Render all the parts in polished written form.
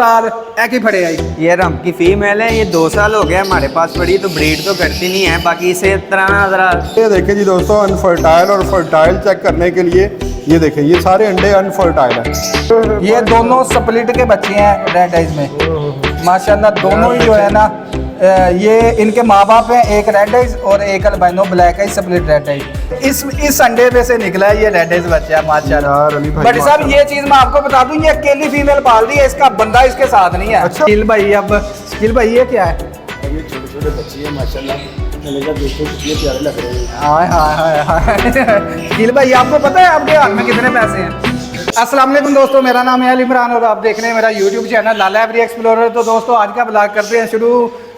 साल एक ही फड़े आई। ये रम की फीमेल है, ये 2 साल हो गया हमारे पास पड़ी, तो ब्रीड तो करती नहीं है। बाकी इसे तरह जरा ये देखें जी दोस्तों, अनफर्टाइल और फर्टाइल चेक करने के लिए ये देखें, ये सारे अंडे अनफर्टाइल हैं। ये दोनों स्प्लिट के बच्चे हैं रेड आइज में माशाल्लाह। दोनों ही जो है ना ये इनके माँ बाप हैं, एक रेड आइज और एक albino black eyes split red eyes. इस अंडे में से निकला है ये रेड आइज बच्चा है माशाल्लाह। बट साहब ये चीज मैं आपको बता दूं, ये अकेली फीमेल पाल रही है, इसका बंदा इसके साथ नहीं है। अच्छा। स्किल भाई, अब स्किल भाई ये क्या है? ये छोटे छोटे बच्चे हैं माशाल्लाह, देखो कितने प्यारे लग रहे हैं। हाय हाय हाय हाय। स्किल भाई आपको पता है आपके हाथ में कितने पैसे हैं? अस्सलाम वालेकुम दोस्तों, मेरा नाम है अली इमरान और आप देख रहे हैं मेरा यूट्यूब चैनल लाला एवरी एक्सप्लोरर। तो दोस्तों आज का ब्लॉग करते हैं शुरू,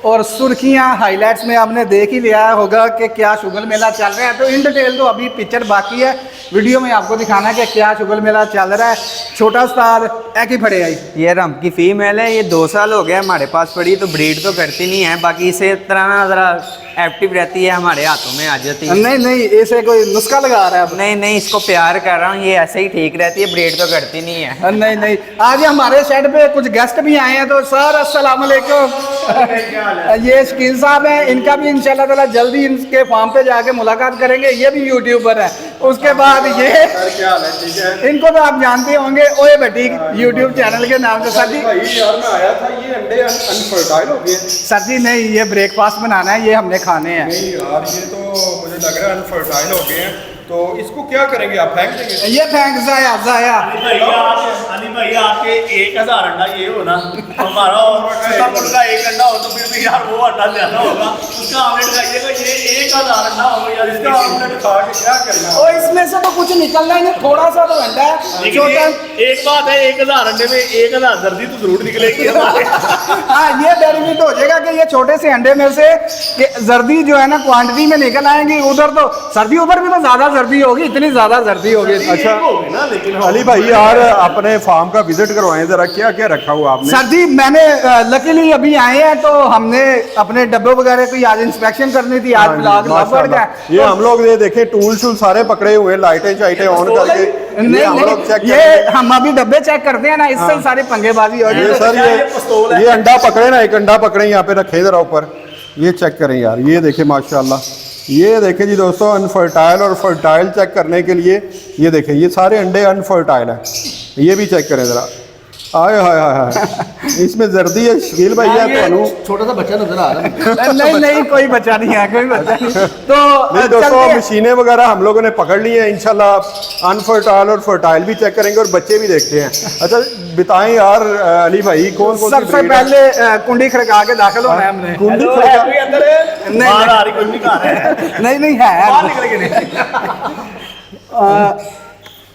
और सुर्खियां हाइलाइट्स में आपने देख ही लिया होगा कि क्या शुगल मेला चल रहा है। तो इन डिटेल तो अभी पिक्चर बाकी है, वीडियो में आपको दिखाना है कि क्या शुगल मेला चल रहा है। छोटा स्टार एक ही फड़े आई। ये रम की फीमेल है, ये 2 साल हो गया हमारे पास पड़ी, तो ब्रीड तो करती नहीं है। बाकी इसे तरह जरा एक्टिव रहती है, हमारे हाथों में आ जाती है। नहीं नहीं, इसे कोई नुस्खा लगा रहा है? नहीं नहीं, इसको प्यार कर रहा हूँ, ये ऐसे ही ठीक रहती है, ब्रीड तो करती नहीं है। नहीं नहीं, आज हमारे शेड पे कुछ गेस्ट भी आए हैं। तो सर अस्सलाम वालेकुम। ये शकील साहब हैं, इनका भी इंशाल्लाह ताला जल्दी इनके फार्म पे जाके मुलाकात करेंगे। ये भी यूट्यूबर है। उसके बाद ये इनको तो आप जानते होंगे, ओए बेटी यूट्यूब चैनल के नाम से। सर जी यार मैं आया था, ये अंडे अनफर्टाइल हो गए। सर जी नहीं, ये ब्रेकफास्ट बनाना है, ये हमने खाने हैं। नहीं यार, ये तो मुझे लग रहा है अनफर्टाइल हो गए हैं, तो इसको क्या करेंगे आप? फेंक देंगे? ये फेंक जाया जाया। अली भाई आपके 1000 अंडा ये हो ना, हमारा और का 1 अंडा हो तो फिर भी यार वो अंडा ज्यादा होगा, उसका ऑमलेट खाइएगा। ये 1000 अंडा होगा यार, इसका ऑमलेट खा के क्या करना? और इसमें से तो कुछ निकलना ही नहीं, थोड़ा सा तो अंडा है छोटा। एक बात है, 1000 अंडे में 1000 जर्दी तो जरूर निकलेगी हमारे। हाँ, ये बेनिफिट हो जाएगा कि ये छोटे से अंडे में से जर्दी जो है ना क्वांटिटी में निकल आएंगी। उधर तो सर्दी, उधर भी तो ज्यादा जर्दी होगी, इतनी ज्यादा जर्दी होगी। अच्छा ना, लेकिन अली भाई यार अपने फार्म का विजिट करवाएं जरा, क्या क्या रखा हुआ आपने? सर जी मैंने लकीली अभी आए हैं, तो हमने अपने डब्बे वगैरह की आज इंस्पेक्शन करनी थी। आज ब्लॉग बढ़ गया। ये हम लोग ये देखें टूल शूल सारे पकड़े हुए, लाइटें शाइटें ऑन करके नहीं हम लोग चेक ये हम अभी डब्बे चेक करते हैं ना, इससे सारी पंगेबाजी हो ये रही सर ये अंडा पकड़े ना, एक अंडा पकड़े यहाँ पे रखे जरा ऊपर, ये चेक करें यार। ये देखें माशाल्लाह, ये देखें जी दोस्तों, अनफर्टाइल और फर्टाइल चेक करने के लिए ये देखें, ये सारे अंडे अनफर्टाइल हैं। ये भी चेक करें जरा। आए हाय हाय हाय, इसमें जर्दी है शकील भाई है ਤੁਹਾਨੂੰ। छोटा सा बच्चा नजर आ रहा है। नहीं नहीं, कोई बच्चा नहीं है, कोई बच्चा नहीं। तो नहीं दोस्तों, मशीनें वगैरह हम लोगों ने पकड़ ली हैं, इंशाल्लाह अनफर्टाइल और फर्टाइल भी चेक करेंगे और बच्चे भी देखते हैं। अच्छा बताएं यार अली भाई, कौन कौन सबसे पहले कुंडी खड़का के दाखिल होना है हमने। कुंडी कोई खड़का? अंदर है, बाहर आ रही, कोई नहीं खा रहा है। नहीं नहीं है, बाहर निकल के नहीं।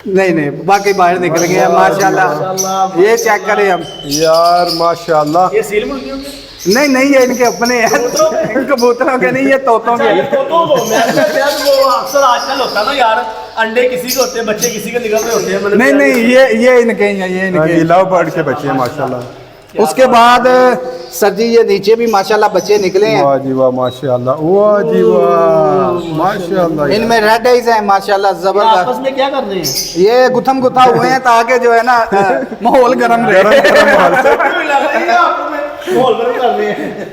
नहीं नहीं, बाकी बाहर निकल गए हैं माशाल्लाह। ये चेक करें हम यार माशाल्लाह। ये सील मुर्गी होंगे? नहीं नहीं, ये इनके अपने हैं, कबूतरों के नहीं, ये तोतों के। तो वो अक्सर आजकल होता है ना यार, अंडे किसी के होते हैं, बच्चे किसी के निकल रहे होते हैं। नहीं नहीं, ये इनके ही हैं, ये इनके। लव बर्ड के बच्चे हैं माशाल्लाह। उसके बाद सर जी ये नीचे भी माशाल्लाह बच्चे निकले हैं। वाह जी वाह माशाल्लाह, वाह जी वाह माशाल्लाह। इनमें रेड आइज है माशाल्लाह, आपस जबरदस्त। में क्या कर रहे हैं? ये गुथम गुथा हुए हैं ताकि जो है ना माहौल गर्म रहे।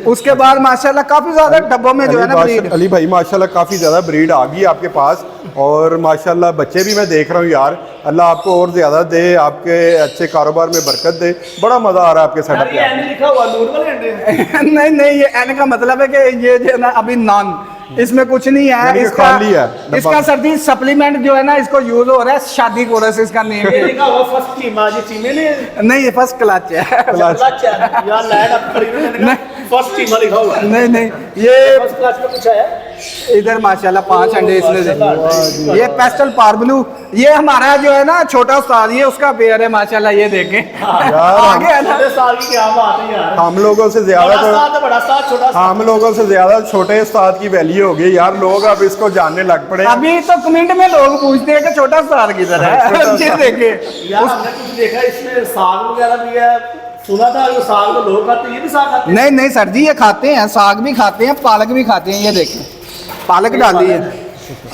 उसके बाद माशाल्लाह काफी ज्यादा डब्बों में जो है ना ब्रीड। अली भाई माशाल्लाह काफ़ी ज़्यादा ब्रीड आ गई आपके पास, और माशाल्लाह बच्चे भी मैं देख रहा हूँ यार। अल्लाह आपको और ज़्यादा दे, आपके अच्छे कारोबार में बरकत दे। बड़ा मज़ा आ रहा है आपके सेटअप पे। ये लिखा हुआ नूर वाले अंडे। नहीं नहीं, ये एन का मतलब है कि ये जो है ना अभी नॉन, इसमें कुछ नहीं है। यानी कि इसका खाली है डब्बा। इसका सर्दी सप्लीमेंट जो है ना, इसको यूज हो रहा है शादी कोरस, इसका नेम ये लिखा हुआ फर्स्ट चीमा, ये चीमे ने नहीं, ये फर्स्ट क्लच है। क्लच है यार, लाइट अप खड़ी है, फर्स्ट चीमा लिखा हुआ है। नहीं नहीं, ये फर्स्ट क्लच में कुछ है इधर माशाल्लाह 5 अंडे इसने दे। ये पेस्टल पार्बलू, ये हमारा जो है ना छोटा उस्ताद, ये उसका पेयर है माशाल्लाह। ये देखें आगे है ना। 6 साल की क्या बात है यार। हम लोगों से ज़्यादा बड़ा उस्ताद है, बड़ा उस्ताद, छोटा उस्ताद। हम लोगों से ज़्यादा छोटे उस्ताद की वैल्यू हो गई यार, लोग अब इसको जानने लग पड़े। अभी तो कमेंट में लोग पूछते हैं कि छोटा उस्ताद किधर है। ये देखे यार हमने कुछ देखा, इसमें साग वगैरह भी है, सुना था जो साग तो लोग खाते हैं, ये भी साग खाते हैं। नहीं नहीं सर जी, ये खाते हैं, साग भी खाते हैं, पालक भी खाते हैं। ये देखें पालक डाली है।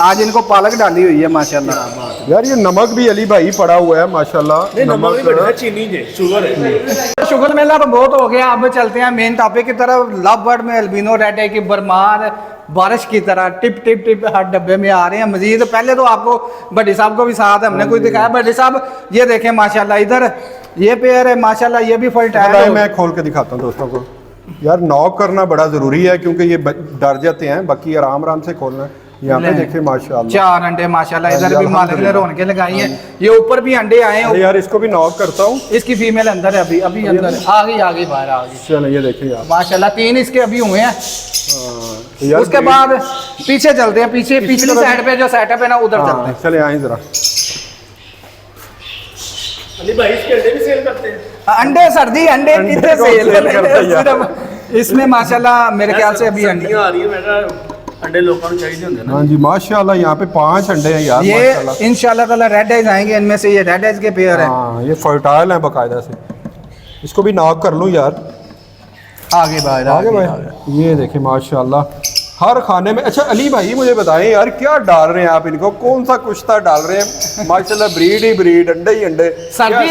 आज इनको पालक डाली हुई है माशाल्लाह। यार ये नमक भी अली भाई पड़ा हुआ है माशाल्लाह। नमक चीनी जे शुगर है। शुगर मेला तो बहुत हो गया, अब चलते हैं मेन टॉपिक की तरफ। लव बर्ड में अल्बिनो रेड है की बरमार बारिश की तरह टिप टिप टिप हर डब्बे में आ रहे हैं मजीद। पहले तो आपको बड्डी साहब को भी साथ हमने कुछ दिखाया। बड्डी साहब ये देखें माशाल्लाह, इधर ये पेयर है माशाल्लाह, ये भी फर्टाइल है। मैं खोल के दिखाता हूँ दोस्तों को। यार नॉक करना बड़ा ज़रूरी है क्योंकि ये डर जाते हैं, बाकी आराम आराम से खोलना है। यहाँ पे देखिए माशाल्लाह 4 अंडे माशाल्लाह, इधर भी मालिक ने रौनकें लगाई हैं। ये ऊपर भी अंडे आए हैं। यार इसको भी नॉक करता हूँ। इसकी फीमेल अंदर है, अभी अभी अंदर आ गई बाहर आ गई। चलो ये देखिए यार माशाल्लाह 3 इसके अभी हुए हैं। यार उसके बाद पीछे चलते हैं, पीछे पिछली साइड पे जो सेटअप है ना उधर चलते हैं। चले आए जरा। अली भाई इसके अंडे भी सेल करते हैं। अंडे सर्दी अंडे कितने सेल करते हैं यार। सिर्फ इसमें माशाल्लाह मेरे ख्याल से अभी अंडे आ रही है। मैं अंडे लोगों को चाहिए होंगे ना। हाँ जी माशाल्लाह, यहाँ पे 5 अंडे हैं यार ये माशाल्लाह। इंशाल्लाह ताला रेड आइज आएंगे, इनमें से ये रेड आइज के पेयर है। हाँ ये फर्टाइल है बाकायदा से। इसको भी नॉक कर लूँ यार। आगे बाहर आगे भाई ये देखिए माशाल्लाह हर खाने में। अच्छा अली भाई मुझे बताएं यार क्या डाल रहे हैं आप इनको, कौन सा कुश्ता डाल रहे हैं? माशाल्लाह ब्रीड ही ब्रीड, अंडे ही अंडे। सर्दी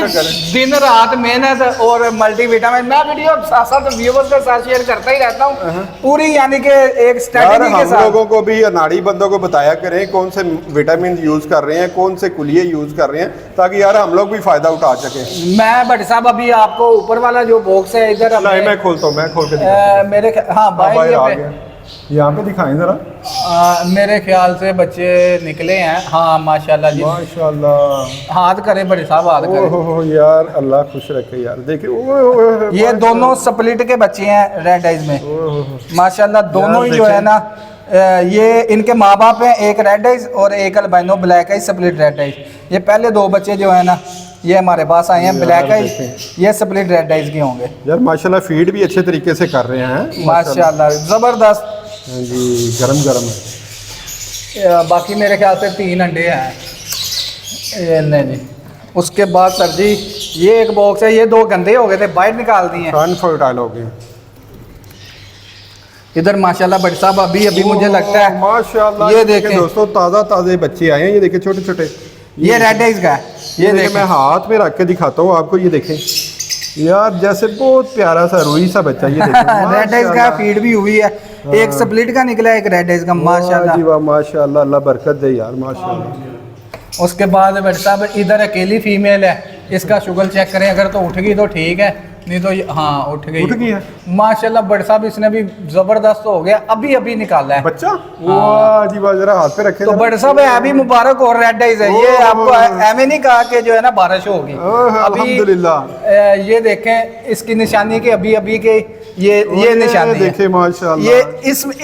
दिन रात मेहनत और मल्टीविटामिन। मैं वीडियो साथ साथ व्यूअर्स के साथ शेयर करता ही रहता हूँ पूरी, यानी कि एक यार स्ट्रेटजी के हम साथ। लोगों को भी अनाड़ी बंदों को बताया करें कौन से विटामिन यूज कर रहे हैं, कौन से कुलिये यूज कर रहे हैं, ताकि यार हम लोग भी फायदा उठा सके। मैं भट्ट साहब अभी आपको ऊपर वाला जो बॉक्स है इधर नहीं मैं खोलता हूँ, मैं खोल के दिखाता हूँ। मेरे हाँ बाहर भाई आ गया, यहाँ पे दिखाएं जरा। मेरे ख्याल से बच्चे निकले हैं। हाँ माशाल्लाह जी, माशाल्लाह हाथ करे बड़े साहब, हाथ करे। ओहो यार अल्लाह खुश रखे यार। देखिए ओहो ये दोनों स्प्लिट के बच्चे हैं रेड आइज में माशाल्लाह। दोनों ही जो है ना ये इनके माँ बाप हैं, एक रेड आइज और एक albino black eyes split red eyes. ये पहले 2 बच्चे जो है ना ये हमारे पास आए हैं ब्लैक आइज, ये स्प्लिट रेड आइज के होंगे यार माशाल्लाह। फीड भी अच्छे तरीके से कर रहे हैं माशाल्लाह, जबरदस्त। हाँ जी गरम गरम है। बाकी मेरे ख्याल से 3 अंडे हैं ये नहीं जी। उसके बाद सर जी ये एक बॉक्स है, ये 2 गंदे हो गए थे, बाहर निकाल दिए। फर्टाइल हो गए इधर माशाल्लाह बट साहब अभी मुझे लगता है माशाल्लाह। ये देखें दोस्तों ताज़े बच्चे आए हैं, ये देखें छोटे छोटे। ये रेड आइज का है, ये देखें मैं हाथ में रख के दिखाता हूँ आपको। ये देखें यार जैसे बहुत प्यारा सा रुई सा बच्चा। ये देखें रेड आइज का फीड भी हुई है, एक स्प्लिट का निकला है, एक रेड आइज का माशाल्लाह जी वाह माशाल्लाह, अल्लाह बरकत दे यार माशाल्लाह। उसके बाद बट साहब इधर अकेली फीमेल है, इसका शुगर चेक करें, अगर तो उठ गई तो ठीक है, नहीं तो हाँ उठ गई है माशाल्लाह। बट साहब इसने भी जबरदस्त हो गया, अभी निकाला है बच्चा। वाह जी वाह, जरा हाथ पे रखे तो बट साहब है भी मुबारक और रेड आइज है। ये आपको एम नहीं कहा कि जो है ना बारिश होगी अभी। अल्हम्दुलिल्लाह ये देखें इसकी निशानी के अभी के ये निशानी देखे माशाल्लाह। ये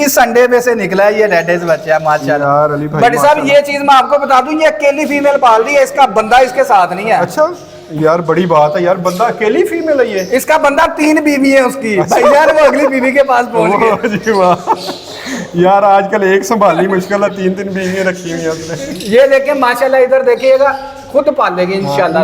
इस अंडे में से निकला है, ये रेड आइज बच्चा है माशाल्लाह। यार अली भाई बट साहब ये चीज मैं आपको बता दूं, ये अकेली फीमेल पाल रही है, इसका बंदा इसके साथ नहीं है। अच्छा यार बड़ी बात है यार, बंदा अकेली फीमेल है ये। इसका बंदा 3 बीवी है उसकी। भाई यार वो अगली बीवी के पास पहुंच गए। वाह जी वाह यार, आजकल एक संभालनी मुश्किल है, 3 बीवियां रखी हुई हैं उसने। ये देखें माशाल्लाह, इधर देखिएगा खुद पालेगी इंशाल्लाह।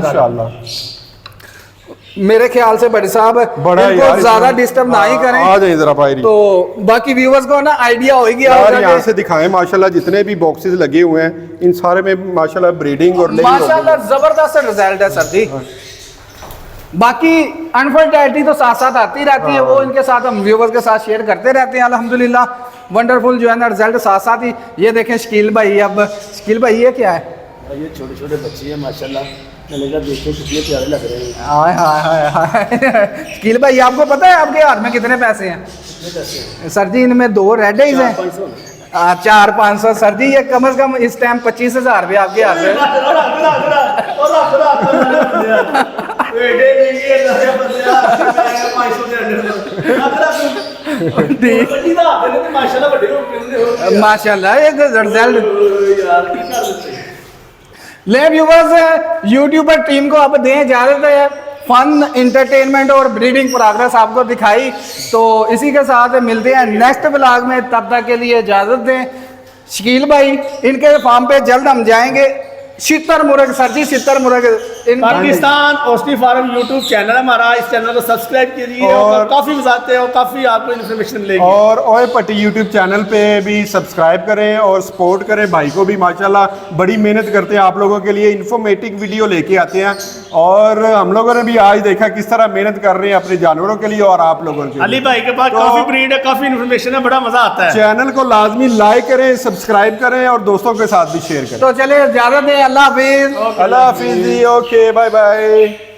मेरे ख्याल से बड़े साहब बड़ा यार ज्यादा डिस्टर्ब ना ही करें। आ जाए जरा पायरी। तो बाकी व्यूअर्स को ना आइडिया होगी यार यहाँ से दिखाएं माशाल्लाह, जितने भी बॉक्सेस लगे हुए हैं इन सारे में माशाल्लाह ब्रीडिंग और माशाल्लाह जबरदस्त रिजल्ट है सर जी। बाकी अनफर्टिलिटी तो साथ साथ आती रहती है, वो इनके साथ हम व्यूअर्स के साथ शेयर करते रहते हैं अल्हम्दुलिल्लाह। वंडरफुल जो है ना रिजल्ट साथ साथ ही। ये देखें शकील भाई, अब शकील भाई ये क्या है? ये छोटे छोटे बच्चे हैं माशाल्लाह, लगेगा देखो कितने प्यारे लग रहे हैं। हाय हाय हाय हाय। शकील भाई आपको पता है आपके हाथ में कितने पैसे हैं? सर जी इनमें 2 रेड आइज हैं, 400-500 सर जी। ये कम से कम इस टाइम 25,000 रुपये आपके हाथ में। माशाल्लाह एक रिजल्ट। ले व्यूवर्स, यूट्यूबर टीम को अब दें इजाजत है। फन एंटरटेनमेंट और ब्रीडिंग प्रोग्रेस आपको दिखाई, तो इसी के साथ मिलते हैं नेक्स्ट ब्लॉग में। तब तक के लिए इजाजत दें। शकील भाई इनके फार्म पे जल्द हम जाएंगे। 76 मुर्ग सर जी, 76 मुर्ग पाकिस्तान ओस्टी फार्म यूट्यूब चैनल हमारा, इस चैनल को सब्सक्राइब कीजिए और काफी मजाते हो, काफी आपको इन्फॉर्मेशन मिलेगी। और ओए पट्टी यूट्यूब चैनल पे भी सब्सक्राइब करें और सपोर्ट करें भाई को भी, माशाल्लाह बड़ी मेहनत करते हैं आप लोगों के लिए, इन्फॉर्मेटिव वीडियो लेके आते हैं। और हम लोगों ने भी आज देखा किस तरह मेहनत कर रहे हैं अपने जानवरों के लिए और आप लोगों के लिए। अली भाई के पास काफी ब्रीड है, काफी इन्फॉर्मेशन है, बड़ा मजा आता है। चैनल को लाजमी लाइक करें, सब्सक्राइब करें और दोस्तों के साथ भी शेयर करें। तो चले इजाजत है, अल्लाह हाफिज। अल्लाह हाफिज जी, ओके बाय बाय।